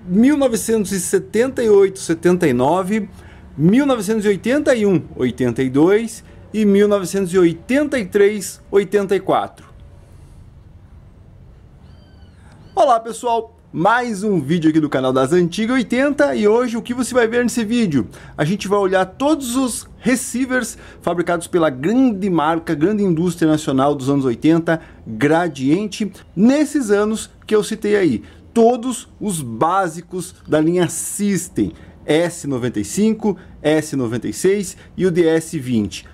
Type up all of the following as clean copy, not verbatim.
1978, 79, 1981, 82 e 1983, 84. Olá pessoal, mais um vídeo aqui do canal das Antigas 80 e hoje o que você vai ver nesse vídeo? A gente vai olhar todos os receivers fabricados pela grande marca, grande indústria nacional dos anos 80, Gradiente, nesses anos que eu citei aí. Todos os básicos da linha System, S95, S96 e o DS20.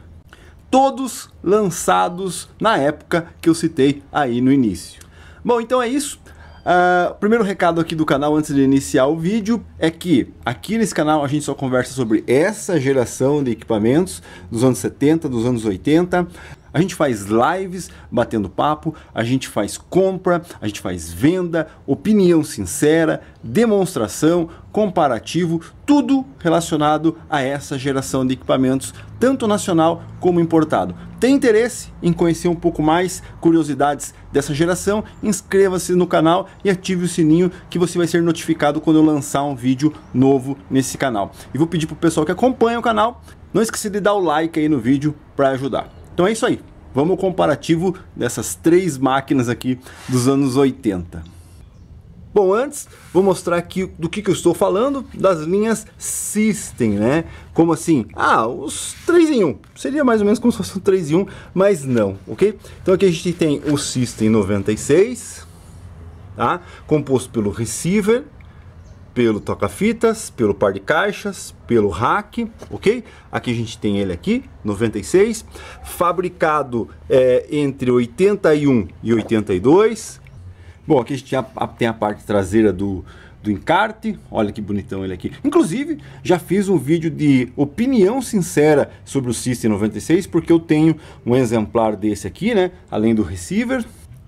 Todos lançados na época que eu citei aí no início. Bom, então é isso. O primeiro recado aqui do canal antes de iniciar o vídeo é que aqui nesse canal a gente só conversa sobre essa geração de equipamentos dos anos 70, dos anos 80. A gente faz lives batendo papo, a gente faz compra, a gente faz venda, opinião sincera, demonstração, comparativo, tudo relacionado a essa geração de equipamentos, tanto nacional como importado. Tem interesse em conhecer um pouco mais, curiosidades dessa geração? Inscreva-se no canal e ative o sininho que você vai ser notificado quando eu lançar um vídeo novo nesse canal. E vou pedir para o pessoal que acompanha o canal, não esqueça de dar o like aí no vídeo para ajudar. Então é isso aí, vamos ao comparativo dessas três máquinas aqui dos anos 80. Bom, antes vou mostrar aqui do que eu estou falando, das linhas System, né? Como assim? Os 3 em 1, seria mais ou menos como se fosse um 3 em 1, mas não, ok? Então aqui a gente tem o System 96, tá? Composto pelo receiver, pelo toca-fitas, pelo par de caixas, pelo rack, ok? Aqui a gente tem ele aqui, 96, fabricado entre 81 e 82. Bom, aqui a gente tem a parte traseira do encarte, olha que bonitão ele aqui. Inclusive, já fiz um vídeo de opinião sincera sobre o System 96, porque eu tenho um exemplar desse aqui, né? Além do receiver.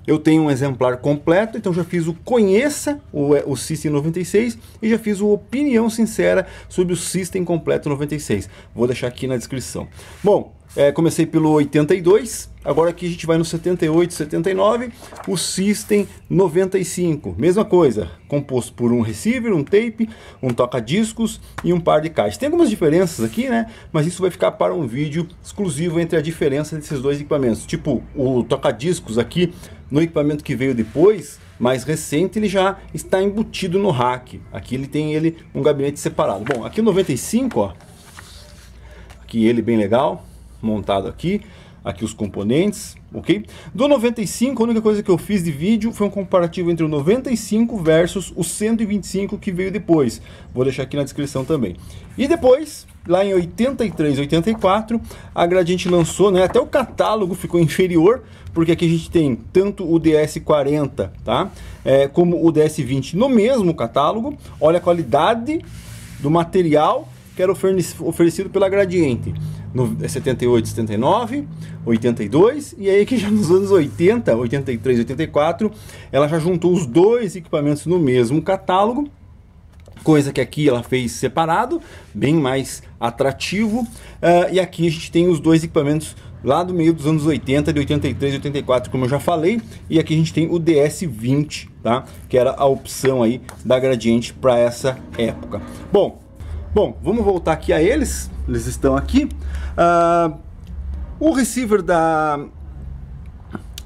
Eu tenho um exemplar completo, então já fiz o Conheça o System 96 e já fiz o Opinião Sincera sobre o System Completo 96. Vou deixar aqui na descrição. Bom, comecei pelo 82, agora aqui a gente vai no 78, 79, o System 95. Mesma coisa, composto por um receiver, um tape, um toca-discos e um par de caixas. Tem algumas diferenças aqui, né? Mas isso vai ficar para um vídeo exclusivo entre a diferença desses dois equipamentos. Tipo, o toca-discos aqui, no equipamento que veio depois, mais recente, ele já está embutido no rack. Aqui ele tem um gabinete separado. Bom, aqui o 95, ó, aqui ele bem legal, montado aqui os componentes, ok? Do 95, a única coisa que eu fiz de vídeo foi um comparativo entre o 95 versus o 125 que veio depois. Vou deixar aqui na descrição também. E depois, lá em 83, 84, a Gradiente lançou, né? Até o catálogo ficou inferior, porque aqui a gente tem tanto o DS40, tá? Como o DS20 no mesmo catálogo. Olha a qualidade do material que era oferecido pela Gradiente. No 78, 79, 82 e aí que já nos anos 80, 83, 84, ela já juntou os dois equipamentos no mesmo catálogo, coisa que aqui ela fez separado, bem mais atrativo, e aqui a gente tem os dois equipamentos lá do meio dos anos 80, de 83 e 84, como eu já falei, e aqui a gente tem o DS20, tá? Que era a opção aí da Gradiente para essa época. Bom, vamos voltar aqui a eles estão aqui. O receiver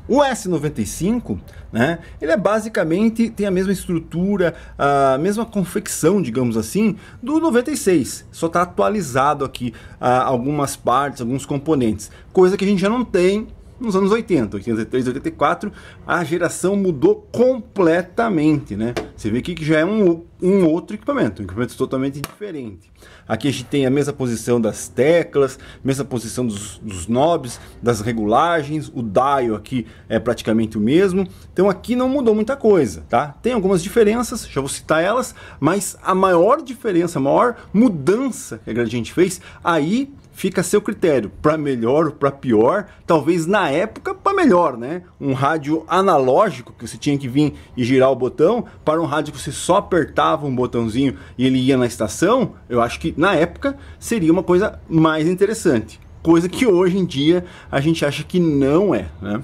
o S95, né, ele basicamente tem a mesma estrutura, a mesma confecção, digamos assim, do 96. Só está atualizado aqui algumas partes, alguns componentes, coisa que a gente já não tem nos anos 80, 83, 84, a geração mudou completamente, né? Você vê aqui que já é um outro equipamento, um equipamento totalmente diferente. Aqui a gente tem a mesma posição das teclas, mesma posição dos knobs, das regulagens, o dial aqui é praticamente o mesmo. Então aqui não mudou muita coisa, tá? Tem algumas diferenças, já vou citar elas, mas a maior diferença, a maior mudança que a Gradiente fez, aí fica a seu critério, para melhor ou para pior, talvez na época para melhor, né? Um rádio analógico que você tinha que vir e girar o botão, para um rádio que você só apertava um botãozinho e ele ia na estação, eu acho que na época seria uma coisa mais interessante, coisa que hoje em dia a gente acha que não é, né?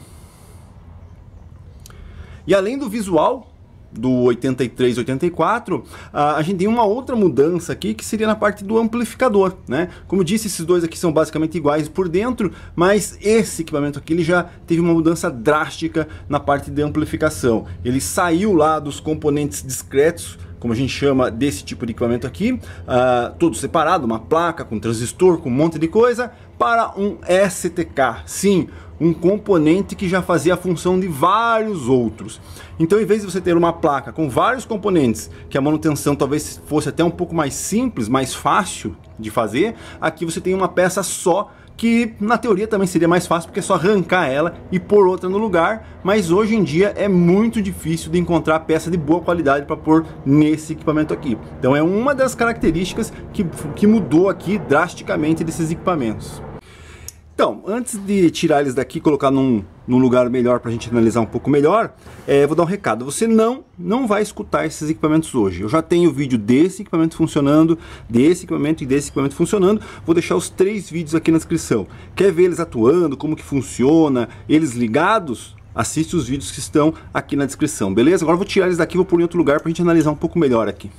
E além do visual, do 83, 84, a gente tem uma outra mudança aqui, que seria na parte do amplificador, né? Como eu disse, esses dois aqui são basicamente iguais por dentro, mas esse equipamento aqui ele já teve uma mudança drástica na parte de amplificação. Ele saiu lá dos componentes discretos, como a gente chama desse tipo de equipamento aqui, tudo separado, uma placa com transistor, com um monte de coisa, para um STK, sim, um componente que já fazia a função de vários outros. Então, em vez de você ter uma placa com vários componentes, que a manutenção talvez fosse até um pouco mais simples, mais fácil de fazer, aqui você tem uma peça só, que na teoria também seria mais fácil, porque é só arrancar ela e pôr outra no lugar, mas hoje em dia é muito difícil de encontrar peça de boa qualidade para pôr nesse equipamento aqui. Então é uma das características que mudou aqui drasticamente desses equipamentos. Então, antes de tirar eles daqui e colocar num lugar melhor para a gente analisar um pouco melhor, vou dar um recado. Você não vai escutar esses equipamentos hoje. Eu já tenho vídeo desse equipamento funcionando, desse equipamento e desse equipamento funcionando. Vou deixar os 3 vídeos aqui na descrição. Quer ver eles atuando, como que funciona, eles ligados? Assiste os vídeos que estão aqui na descrição, beleza? Agora eu vou tirar eles daqui e vou pôr em outro lugar para a gente analisar um pouco melhor aqui.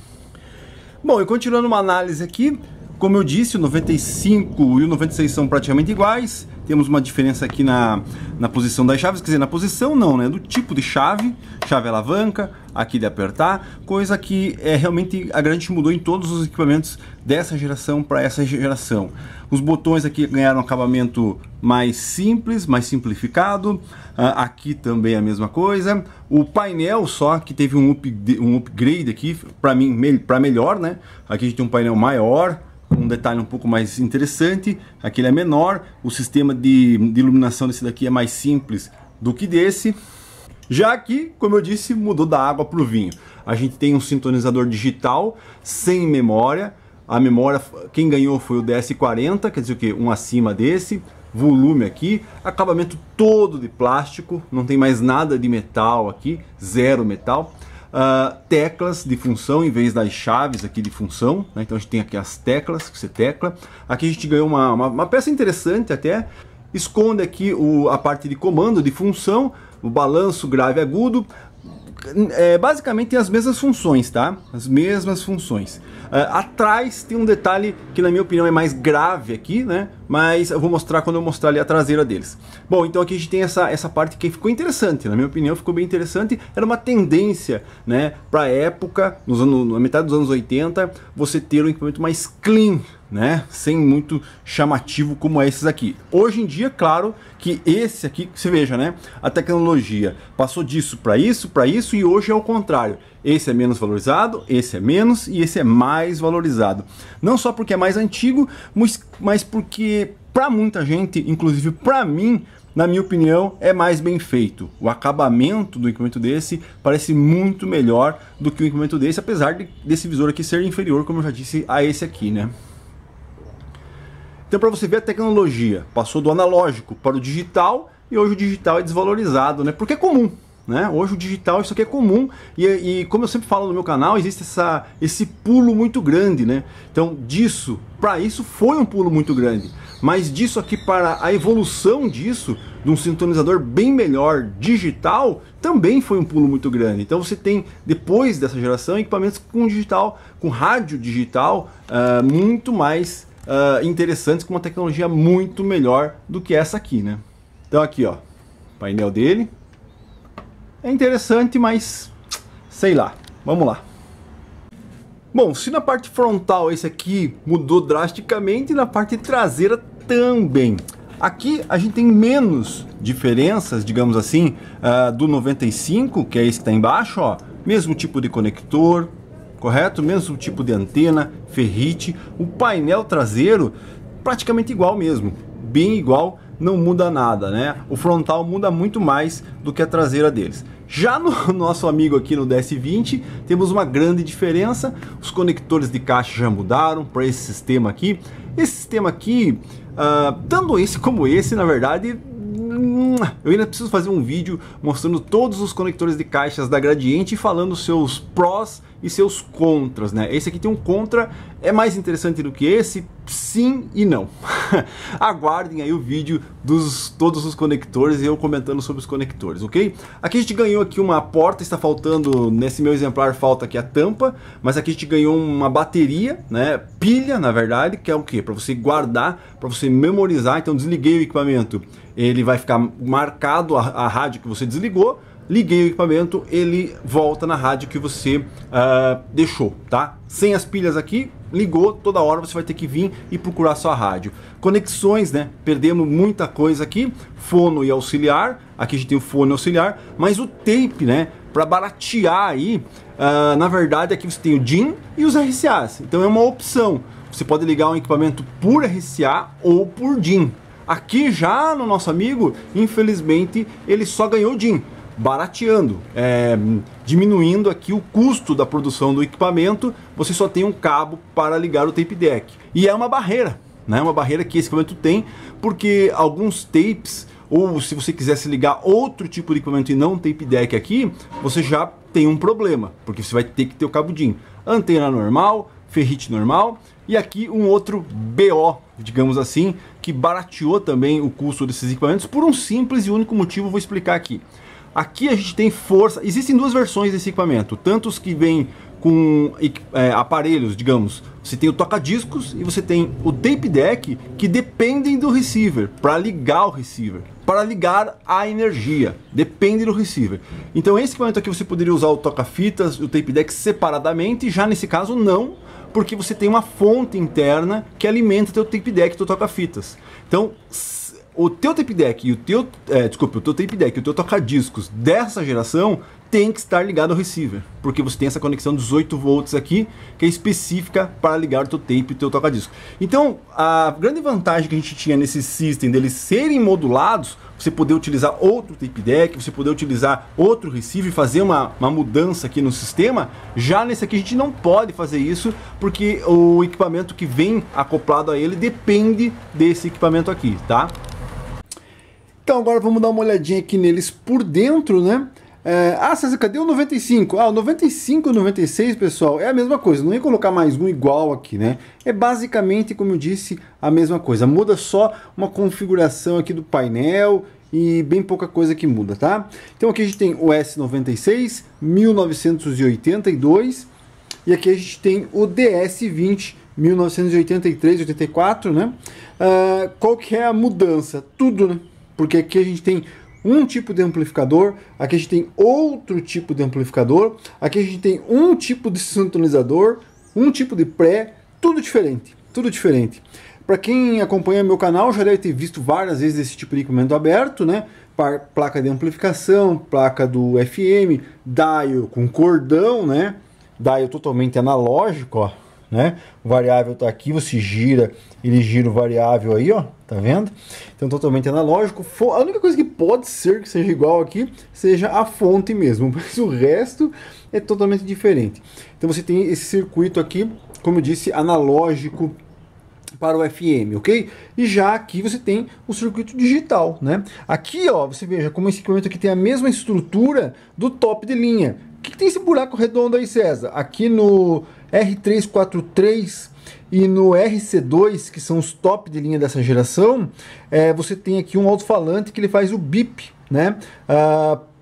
Bom, e continuando uma análise aqui, como eu disse, o 95 e o 96 são praticamente iguais. Temos uma diferença aqui na posição das chaves, quer dizer, na posição não, né? Do tipo de chave, chave alavanca, aqui de apertar, coisa que realmente a Gradiente mudou em todos os equipamentos dessa geração para essa geração. Os botões aqui ganharam um acabamento mais simples, mais simplificado. Aqui também a mesma coisa. O painel só que teve um upgrade aqui, para melhor, né? Aqui a gente tem um painel maior, um detalhe um pouco mais interessante. Aqui ele é menor, o sistema de iluminação desse daqui é mais simples do que desse. Já aqui, como eu disse, mudou da água para o vinho. A gente tem um sintonizador digital sem memória. A memória, quem ganhou foi o DS40, quer dizer o que? Um acima desse. Volume aqui, acabamento todo de plástico, não tem mais nada de metal aqui, zero metal. Teclas de função em vez das chaves aqui de função, né? Então a gente tem aqui as teclas que você tecla. Aqui a gente ganhou uma peça interessante até. Esconde aqui a parte de comando de função, o balanço grave e agudo. Basicamente tem as mesmas funções, tá? As mesmas funções. Atrás tem um detalhe que na minha opinião é mais grave aqui, né? Mas eu vou mostrar quando eu mostrar ali a traseira deles. Bom, então aqui a gente tem essa parte que ficou interessante, na minha opinião ficou bem interessante. Era uma tendência, né, para a época, na metade dos anos 80, você ter um equipamento mais clean, né, sem muito chamativo como esses aqui. Hoje em dia, claro que esse aqui, você veja, né, a tecnologia passou disso para isso e hoje é o contrário. Esse é menos valorizado, esse é menos e esse é mais valorizado. Não só porque é mais antigo, mas porque para muita gente, inclusive para mim, na minha opinião, é mais bem feito. O acabamento do equipamento desse parece muito melhor do que o equipamento desse, apesar desse visor aqui ser inferior, como eu já disse, a esse aqui, né? Então, para você ver a tecnologia, passou do analógico para o digital e hoje o digital é desvalorizado, né? Porque é comum. Né? Hoje o digital, isso aqui é comum e como eu sempre falo no meu canal, existe esse pulo muito grande, né? Então disso para isso foi um pulo muito grande, mas disso aqui para a evolução disso, de um sintonizador bem melhor digital, também foi um pulo muito grande. Então você tem, depois dessa geração, equipamentos com digital, com rádio digital, muito mais interessantes, com uma tecnologia muito melhor do que essa aqui, né? Então aqui, ó, painel dele. É interessante, mas sei lá. Vamos lá. Bom, se na parte frontal esse aqui mudou drasticamente, na parte traseira também. Aqui a gente tem menos diferenças, digamos assim, do 95, que é esse que está embaixo, ó. Mesmo tipo de conector, correto? Mesmo tipo de antena, ferrite. O painel traseiro praticamente igual mesmo, bem igual. Não muda nada, né? O frontal muda muito mais do que a traseira deles. Já no nosso amigo aqui no DS20, temos uma grande diferença. Os conectores de caixa já mudaram para esse sistema aqui. Esse sistema aqui, tanto esse como esse, na verdade, eu ainda preciso fazer um vídeo mostrando todos os conectores de caixas da Gradiente e falando seus prós e seus contras, né? Esse aqui tem um contra, é mais interessante do que esse? Sim e não. Aguardem aí o vídeo dos todos os conectores e eu comentando sobre os conectores, ok? Aqui a gente ganhou aqui uma porta, está faltando, nesse meu exemplar falta aqui a tampa, mas aqui a gente ganhou uma bateria, né? Pilha, na verdade, que é o que? Para você guardar, para você memorizar. Então desliguei o equipamento, ele vai ficar marcado a rádio que você desligou. Liguei o equipamento, ele volta na rádio que você deixou, tá? Sem as pilhas aqui, ligou, toda hora você vai ter que vir e procurar sua rádio. Conexões, né? Perdemos muita coisa aqui, fono e auxiliar. Aqui a gente tem o fone auxiliar, mas o tape, né? Para baratear aí, na verdade aqui você tem o DIN e os RCAs. Então é uma opção. Você pode ligar um equipamento por RCA ou por DIN. Aqui já no nosso amigo, infelizmente, ele só ganhou DIN. Barateando, diminuindo aqui o custo da produção do equipamento, você só tem um cabo para ligar o tape deck. E é uma barreira, né? Uma barreira que esse equipamento tem, porque alguns tapes, ou se você quisesse ligar outro tipo de equipamento e não tape deck aqui, você já tem um problema, porque você vai ter que ter o cabo DIN. Antena normal, ferrite normal, e aqui um outro BO, digamos assim, que barateou também o custo desses equipamentos por um simples e único motivo, vou explicar aqui. Aqui a gente tem força, existem duas versões desse equipamento, tanto os que vêm com aparelhos, digamos, você tem o toca-discos e você tem o tape deck, que dependem do receiver, para ligar o receiver, para ligar a energia, depende do receiver. Então esse equipamento aqui você poderia usar o toca-fitas e o tape deck separadamente, já nesse caso não, porque você tem uma fonte interna que alimenta o teu tape deck e o teu toca-fitas. Então o teu tape deck e o teu tape deck e o teu toca-discos dessa geração tem que estar ligado ao receiver, porque você tem essa conexão 18 volts aqui, que é específica para ligar o teu tape e o teu toca-disco. Então, a grande vantagem que a gente tinha nesse system deles serem modulados, você poder utilizar outro tape deck, você poder utilizar outro receiver, fazer uma mudança aqui no sistema. Já nesse aqui a gente não pode fazer isso, porque o equipamento que vem acoplado a ele depende desse equipamento aqui, tá? Então agora vamos dar uma olhadinha aqui neles por dentro, né? César, cadê o 95? O 95 e o 96, pessoal, é a mesma coisa. Não ia colocar mais um igual aqui, né? É basicamente, como eu disse, a mesma coisa. Muda só uma configuração aqui do painel e bem pouca coisa que muda, tá? Então aqui a gente tem o S96 1982 e aqui a gente tem o DS20 1983-84, né? Qual que é a mudança? Tudo, né? Porque aqui a gente tem um tipo de amplificador, aqui a gente tem outro tipo de amplificador, aqui a gente tem um tipo de sintonizador, um tipo de pré, tudo diferente, tudo diferente. Para quem acompanha meu canal já deve ter visto várias vezes esse tipo de equipamento aberto, né? Placa de amplificação, placa do FM, dial com cordão, né? Dial totalmente analógico, ó, né? O variável está aqui, você gira, ele gira o variável aí, ó, tá vendo? Então totalmente analógico. A única coisa que pode ser que seja igual aqui seja a fonte mesmo, mas o resto é totalmente diferente. Então você tem esse circuito aqui, como eu disse, analógico para o FM, ok? E já aqui você tem o circuito digital, né? Aqui, ó, você veja como esse equipamento aqui tem a mesma estrutura do top de linha. O que tem esse buraco redondo aí, César? Aqui no R343 e no RC2, que são os top de linha dessa geração, você tem aqui um alto-falante que ele faz o bip, né?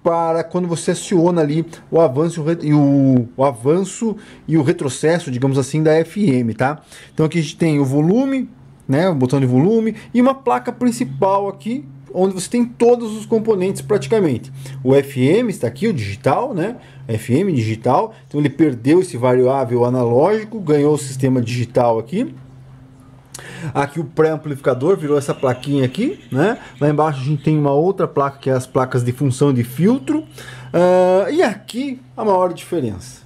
Para quando você aciona ali o avanço e o retrocesso, digamos assim, da FM, tá? Então aqui a gente tem o volume, né? O botão de volume e uma placa principal aqui, onde você tem todos os componentes praticamente. O FM está aqui, o digital, né? FM digital, então ele perdeu esse variável analógico, ganhou o sistema digital aqui. Aqui o pré-amplificador virou essa plaquinha aqui, né? Lá embaixo a gente tem uma outra placa que é as placas de função de filtro. E aqui a maior diferença.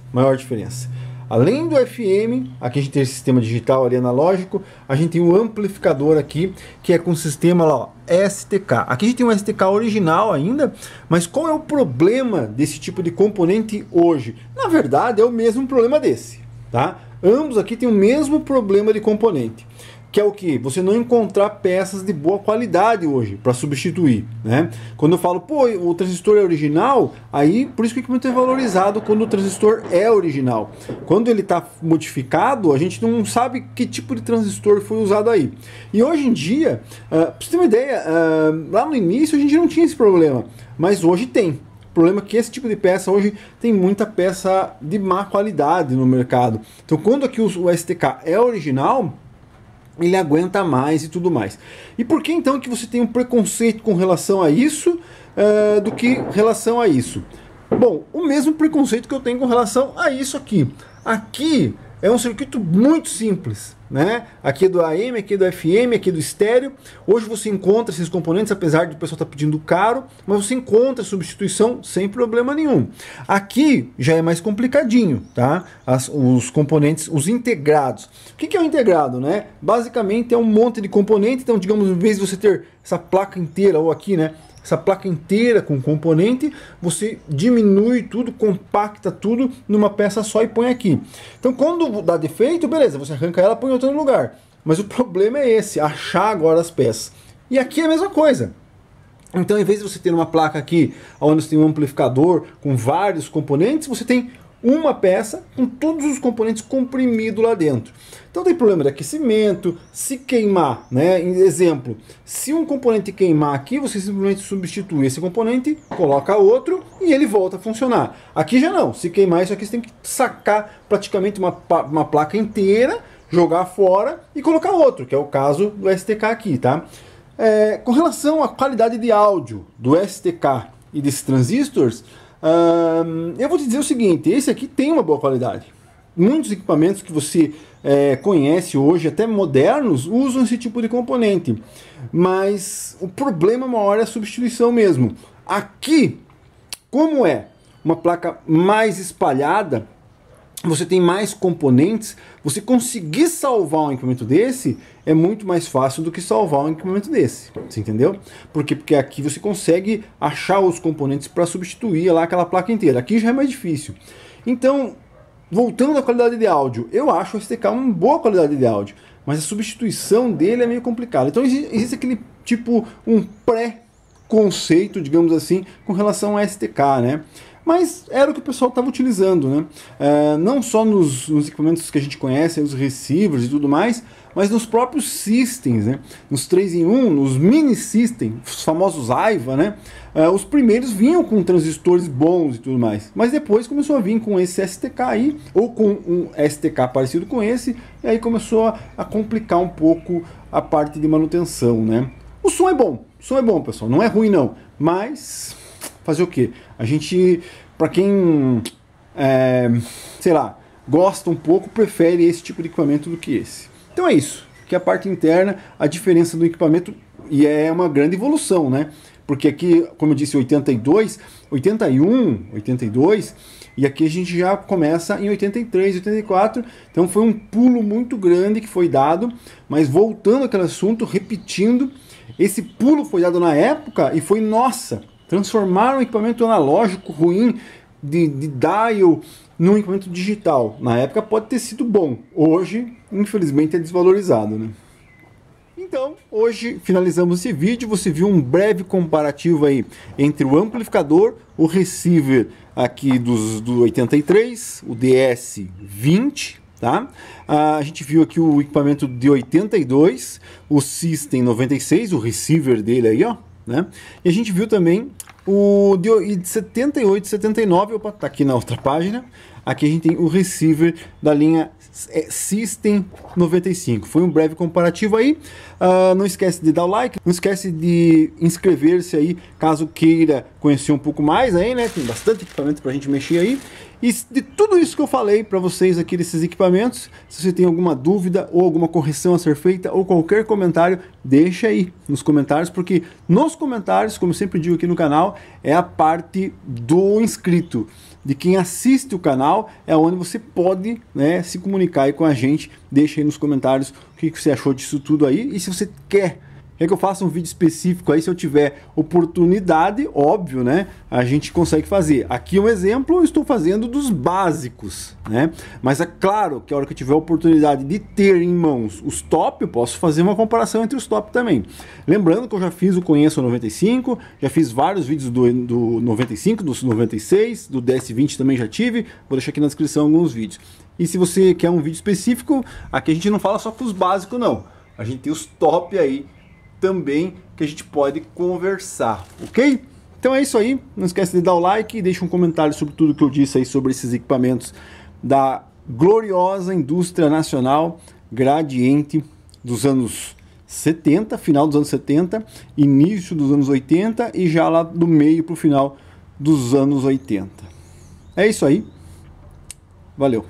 Além do FM, aqui a gente tem esse sistema digital ali analógico, a gente tem o amplificador aqui, que é com o sistema lá, ó, STK. Aqui a gente tem um STK original ainda, mas qual é o problema desse tipo de componente hoje? Na verdade é o mesmo problema desse, tá? Ambos aqui têm o mesmo problema de componente. que é o que? Você não encontrar peças de boa qualidade hoje para substituir, né? Quando eu falo, pô, o transistor é original, aí por isso que o equipamento é valorizado quando o transistor é original. Quando ele está modificado, a gente não sabe que tipo de transistor foi usado aí. E hoje em dia, para você ter uma ideia, lá no início a gente não tinha esse problema, mas hoje tem. O problema é que esse tipo de peça hoje tem muita peça de má qualidade no mercado. Então quando aqui o STK é original, ele aguenta mais e tudo mais. E por que então que você tem um preconceito com relação a isso do que relação a isso? Bom, o mesmo preconceito que eu tenho com relação a isso aqui. Aqui é um circuito muito simples, né? Aqui é do AM, aqui é do FM, aqui é do estéreo. Hoje você encontra esses componentes, apesar de o pessoal estar pedindo caro, mas você encontra substituição sem problema nenhum. Aqui já é mais complicadinho, tá? Os componentes, os integrados. O que é o integrado, né? Basicamente é um monte de componente. Então, digamos, em vez de você ter essa placa inteira, ou aqui, né? Essa placa inteira com componente, você diminui tudo, compacta tudo numa peça só e põe aqui. Então quando dá defeito, beleza, você arranca ela e põe em outro lugar. Mas o problema é esse, achar agora as peças. E aqui é a mesma coisa. Então, em vez de você ter uma placa aqui, onde você tem um amplificador com vários componentes, você tem uma peça com todos os componentes comprimidos lá dentro. Então tem problema de aquecimento, se queimar, né? Exemplo, se um componente queimar aqui, você simplesmente substitui esse componente, coloca outro e ele volta a funcionar. Aqui já não, se queimar isso aqui você tem que sacar praticamente uma placa inteira, jogar fora e colocar outro, que é o caso do STK aqui, tá? Com relação à qualidade de áudio do STK e desses transistores, eu vou te dizer o seguinte, esse aqui tem uma boa qualidade. Muitos equipamentos que você conhece hoje, até modernos, usam esse tipo de componente. Mas o problema maior é a substituição mesmo. Aqui, como é uma placa mais espalhada, você tem mais componentes, você conseguir salvar um equipamento desse é muito mais fácil do que salvar um equipamento desse, você entendeu? Por quê? Porque aqui você consegue achar os componentes para substituir lá aquela placa inteira, aqui já é mais difícil. Então, voltando à qualidade de áudio, eu acho o STK uma boa qualidade de áudio, mas a substituição dele é meio complicada. Então existe aquele tipo, um pré-conceito, digamos assim, com relação ao STK, né? Mas era o que o pessoal estava utilizando, né? Não só nos equipamentos que a gente conhece, os receivers e tudo mais, mas nos próprios systems, né? Nos 3-in-1, nos mini systems, os famosos AIVA, né? Os primeiros vinham com transistores bons e tudo mais, mas depois começou a vir com esse STK aí, ou com um STK parecido com esse, e aí começou a complicar um pouco a parte de manutenção, né? O som é bom, pessoal, não é ruim não, mas fazer o que? A gente, para quem, sei lá, gosta um pouco, prefere esse tipo de equipamento do que esse. Então é isso, que a parte interna, a diferença do equipamento, e é uma grande evolução, né? Porque aqui, como eu disse, 82, 81, 82, e aqui a gente já começa em 83, 84, então foi um pulo muito grande que foi dado, mas voltando àquele assunto, repetindo, esse pulo foi dado na época e foi, nossa, transformaram um equipamento analógico ruim de dial num equipamento digital. Na época pode ter sido bom, hoje infelizmente é desvalorizado, né? Então, hoje finalizamos esse vídeo, você viu um breve comparativo aí entre o amplificador, o receiver aqui do 83, o DS20, tá? A gente viu aqui o equipamento de 82, o System 96, o receiver dele aí, ó, né? E a gente viu também o de 78, 79, opa, tá aqui na outra página. Aqui a gente tem o receiver da linha System 95. Foi um breve comparativo aí. Não esquece de dar o like, não esquece de inscrever-se aí, caso queira conhecer um pouco mais aí, né? Tem bastante equipamento pra gente mexer aí. E de tudo isso que eu falei para vocês aqui desses equipamentos, se você tem alguma dúvida ou alguma correção a ser feita ou qualquer comentário, deixa aí nos comentários, porque nos comentários, como eu sempre digo aqui no canal, é a parte do inscrito, de quem assiste o canal, é onde você pode, né, se comunicar aí com a gente. Deixa aí nos comentários o que você achou disso tudo aí, e se você quer Quer que eu faça um vídeo específico aí? Se eu tiver oportunidade, óbvio, né? A gente consegue fazer. Aqui um exemplo, eu estou fazendo dos básicos, né? Mas é claro que a hora que eu tiver a oportunidade de ter em mãos os top, eu posso fazer uma comparação entre os top também. Lembrando que eu já fiz o Conheço 95, já fiz vários vídeos do 95, do 96, do DS20 também já tive. Vou deixar aqui na descrição alguns vídeos. E se você quer um vídeo específico, aqui a gente não fala só com os básicos, não. A gente tem os top aí também que a gente pode conversar, ok? Então é isso aí. Não esquece de dar o like e deixa um comentário sobre tudo que eu disse aí sobre esses equipamentos da gloriosa indústria nacional Gradiente dos anos 70, final dos anos 70, início dos anos 80 e já lá do meio para o final dos anos 80. É isso aí. Valeu.